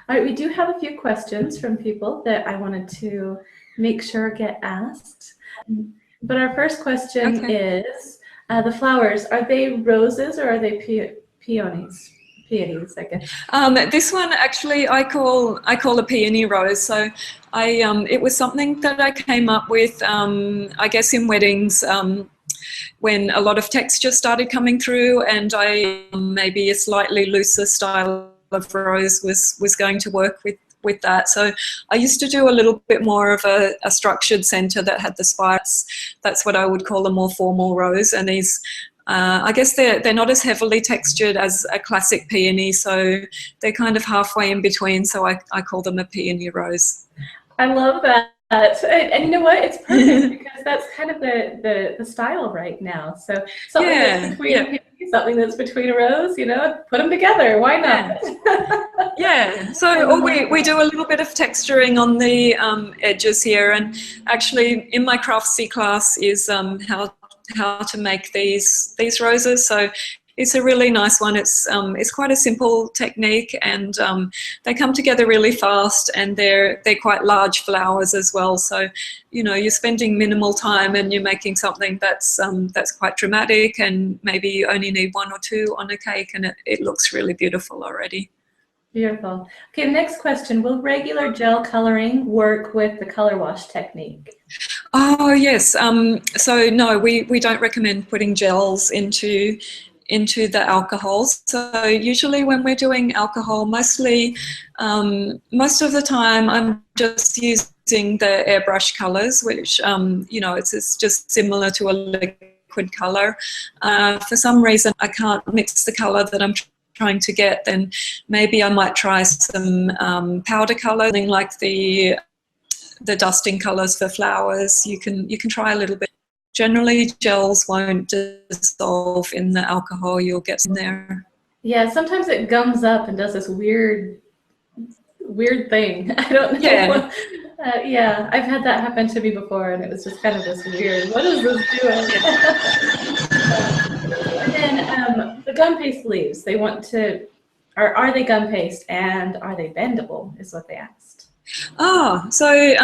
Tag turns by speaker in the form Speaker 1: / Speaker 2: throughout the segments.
Speaker 1: All right, we do have a few questions from people that I wanted to make sure get asked. But our first question is, the flowers, are they roses or are they peonies? Peonies, I guess.
Speaker 2: This one actually I call a peony rose. So it was something that I came up with, I guess, in weddings when a lot of texture started coming through, and maybe a slightly looser style of rose was going to work with that. So I used to do a little bit more of a structured center that had the spires. That's what I would call a more formal rose. And these, I guess they're not as heavily textured as a classic peony, so they're kind of halfway in between. So I call them a peony rose.
Speaker 1: I love that. And you know what? It's perfect because that's kind of the style right now. So something that's between a peony, something that's between a rose, you know, put them together. Why not?
Speaker 2: Yeah. So we do a little bit of texturing on the edges here, and actually in my Craftsy class is how to make these roses. So it's a really nice one. It's quite a simple technique, and they come together really fast, and they're quite large flowers as well. So, you know, you're spending minimal time and you're making something that's quite dramatic, and maybe you only need one or two on a cake, and it looks really beautiful already.
Speaker 1: Beautiful. Okay, next question. Will regular gel coloring work with the color wash technique?
Speaker 2: Oh yes. So no, we don't recommend putting gels into the alcohols. So usually when we're doing alcohol, most of the time I'm just using the airbrush colors, which you know, it's just similar to a liquid color. For some reason I can't mix the color that I'm trying to get, then maybe I might try some powder color, like the dusting colors for flowers. You can try a little bit. Generally, gels won't dissolve in the alcohol. You'll get some there.
Speaker 1: Yeah, sometimes it gums up and does this weird thing. I don't know.
Speaker 2: Yeah.
Speaker 1: Yeah, I've had that happen to me before, and it was just kind of this weird, what is this doing? And then the gum paste leaves, they want to, or are they gum paste and are they bendable, is what they asked.
Speaker 2: Oh, so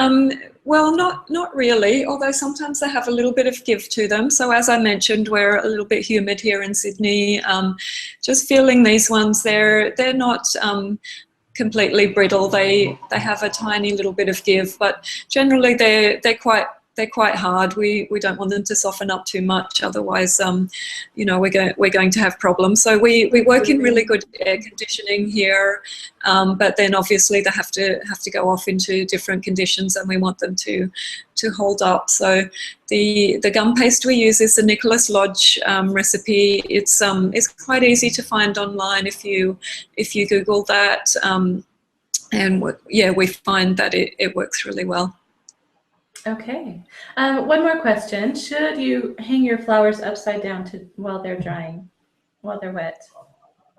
Speaker 2: well, not really, although sometimes they have a little bit of give to them. So as I mentioned, we're a little bit humid here in Sydney. Just feeling these ones, they're not completely brittle. They have a tiny little bit of give, but generally they're quite hard. We don't want them to soften up too much, otherwise you know, we're going to have problems. So we work in really good air conditioning here, but then obviously they have to go off into different conditions, and we want them to hold up. So the gum paste we use is the Nicholas Lodge recipe. It's quite easy to find online if you Google that, and yeah, we find that it works really well.
Speaker 1: Okay. One more question. Should you hang your flowers upside down while they're drying, while they're wet?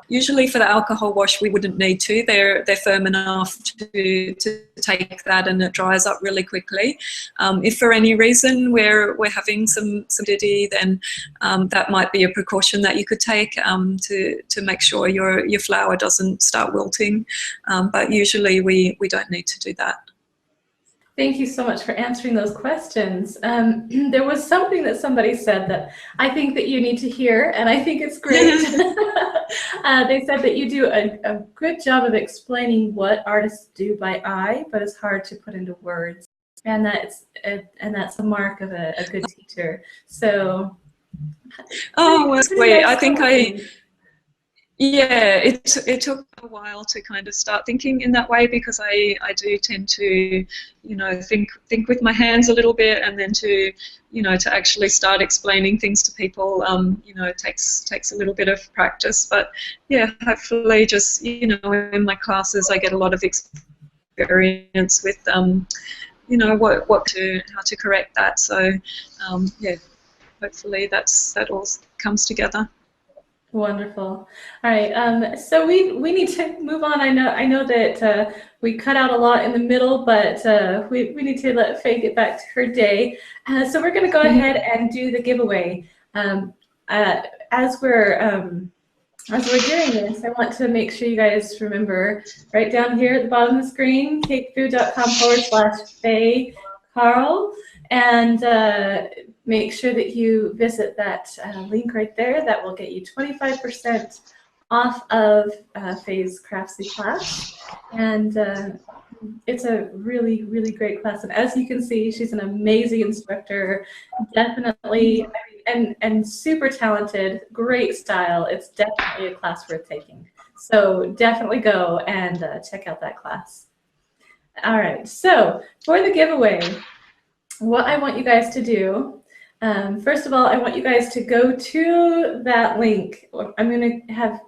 Speaker 2: Usually for the alcohol wash, we wouldn't need to. They're firm enough to take that, and it dries up really quickly. If for any reason we're having some acidity, then that might be a precaution that you could take to make sure your flower doesn't start wilting. But usually we don't need to do that.
Speaker 1: Thank you so much for answering those questions. There was something that somebody said that I think that you need to hear, and I think it's great. They said that you do a good job of explaining what artists do by eye, but it's hard to put into words, and that's a mark of a good teacher. So,
Speaker 2: oh, well, sweet. I think yeah, it took a while to kind of start thinking in that way, because I do tend to, you know, think with my hands a little bit, and then to actually start explaining things to people, you know, it takes a little bit of practice. But yeah, hopefully just, you know, in my classes I get a lot of experience with, you know, how to correct that. So yeah, hopefully that all comes together.
Speaker 1: Wonderful. All right. So we need to move on. I know that we cut out a lot in the middle, but we need to let Faye get back to her day. So we're going to go ahead and do the giveaway. As we're as we're doing this, I want to make sure you guys remember right down here at the bottom of the screen, cakefu.com/Faye Carl, and make sure that you visit that link right there. That will get you 25% off of Faye's Craftsy class. And it's a really, really great class. And as you can see, she's an amazing instructor, definitely, and super talented, great style. It's definitely a class worth taking. So definitely go and check out that class. All right, so for the giveaway, what I want you guys to do, first of all, I want you guys to go to that link. I'm going to have,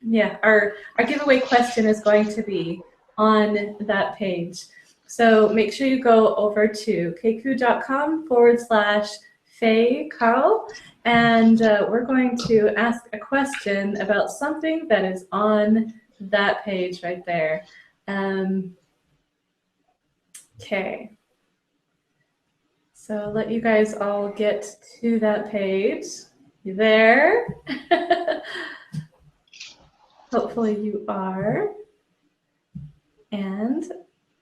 Speaker 1: yeah, our giveaway question is going to be on that page. So make sure you go over to cakefu.com/Faye Carl, and we're going to ask a question about something that is on that page right there. Okay. So I'll let you guys all get to that page. You there? Hopefully you are. And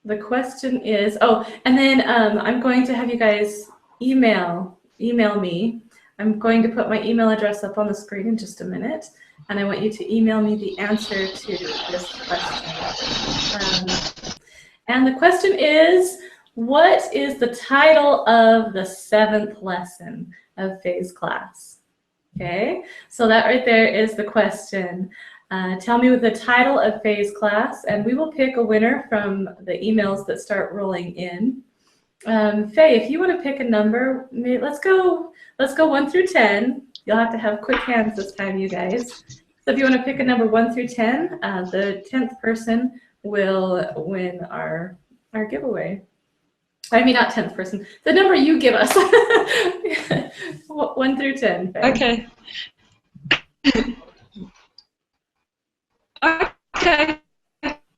Speaker 1: the question is, oh, and then I'm going to have you guys email me. I'm going to put my email address up on the screen in just a minute, and I want you to email me the answer to this question. And the question is, what is the title of the 7th lesson of Faye's class? Okay, so that right there is the question. Tell me the title of Faye's class, and we will pick a winner from the emails that start rolling in. Faye, if you want to pick a number, let's go 1 through 10. You'll have to have quick hands this time, you guys. So if you want to pick a number 1 through 10, the 10th person will win our giveaway. I mean, not 10th person, the number you give us. 1 through 10, Faye.
Speaker 2: Okay. Okay,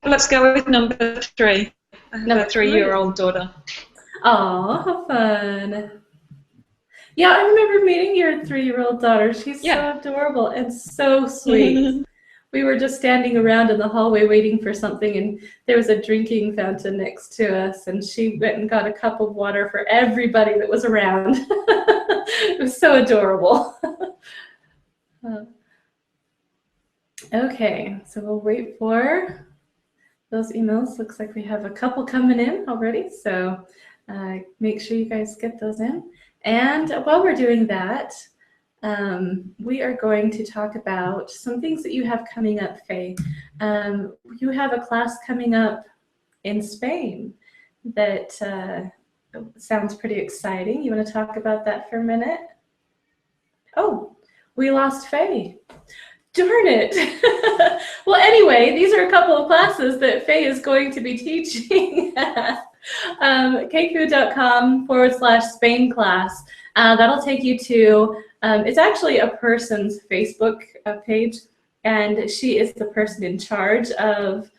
Speaker 2: let's go with number 3. I have a 3-year-old daughter.
Speaker 1: Oh, how fun. Yeah, I remember meeting your 3-year-old daughter. She's so adorable and so sweet. We were just standing around in the hallway waiting for something, and there was a drinking fountain next to us, and she went and got a cup of water for everybody that was around. It was so adorable. Okay, so we'll wait for those emails. Looks like we have a couple coming in already, so make sure you guys get those in. And while we're doing that, we are going to talk about some things that you have coming up, Faye. You have a class coming up in Spain that sounds pretty exciting. You want to talk about that for a minute? Oh, we lost Faye. Darn it. Well, anyway, these are a couple of classes that Faye is going to be teaching at cakefu.com/Spain class. That'll take you to, it's actually a person's Facebook page, and she is the person in charge of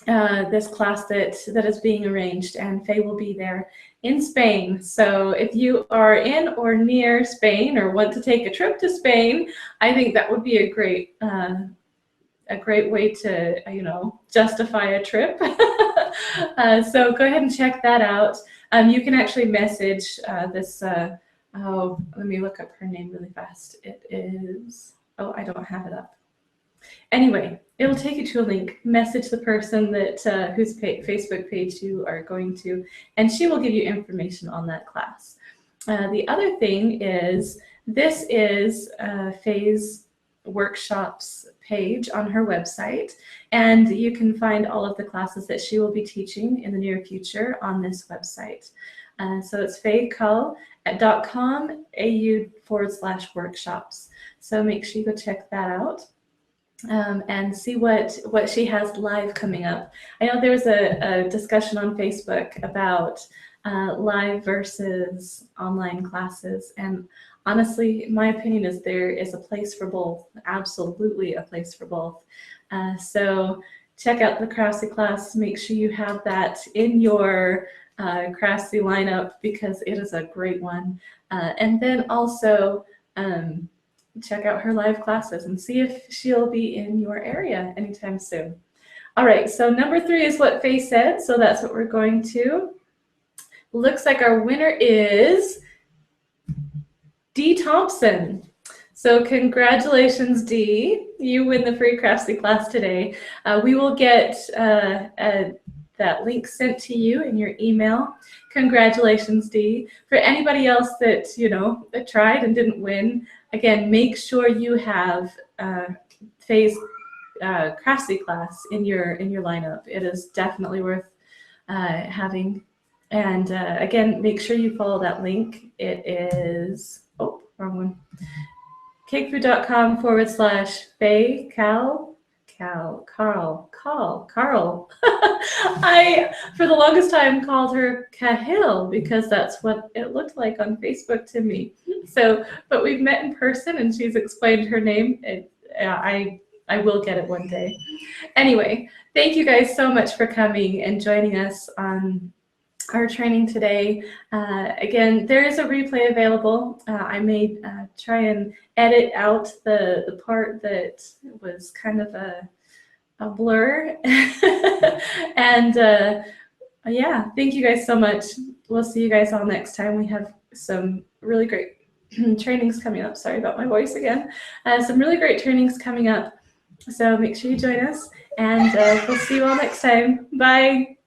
Speaker 1: this class that is being arranged, and Faye will be there in Spain. So if you are in or near Spain or want to take a trip to Spain, I think that would be a great way to, justify a trip. So go ahead and check that out. You can actually message this, oh, let me look up her name really fast. It is, oh, I don't have it up. Anyway, it'll take you to a link. Message the person that whose Facebook page you are going to, and she will give you information on that class. The other thing is, this is Faye's workshops page on her website, and you can find all of the classes that she will be teaching in the near future on this website. So it's fayecahill.com/au/workshops. So make sure you go check that out. And see what she has live coming up. I know there was a discussion on Facebook about live versus online classes, and honestly, my opinion is there is a place for both, absolutely a place for both. So check out the Craftsy class, make sure you have that in your Craftsy lineup, because it is a great one. And then also, check out her live classes and see if she'll be in your area anytime soon. All right, so number 3 is what Faye said, so that's what we're going to. Looks like our winner is D. Thompson. So congratulations, Dee. You win the free Craftsy class today. We will get that link sent to you in your email. Congratulations, Dee. For anybody else that, you know, that tried and didn't win, again, make sure you have Faye's Craftsy class in your lineup. It is definitely worth having. And again, make sure you follow that link. It is, oh, wrong one. CakeFu.com/Faye Carl. I, for the longest time, called her Cahill because that's what it looked like on Facebook to me. So, but we've met in person and she's explained her name. I will get it one day. Anyway, thank you guys so much for coming and joining us on our training today. Again, there is a replay available. I may try and edit out the part that was kind of a blur. And yeah, thank you guys so much. We'll see you guys all next time. We have some really great trainings coming up. Sorry about my voice again. Some really great trainings coming up. So make sure you join us, and we'll see you all next time. Bye.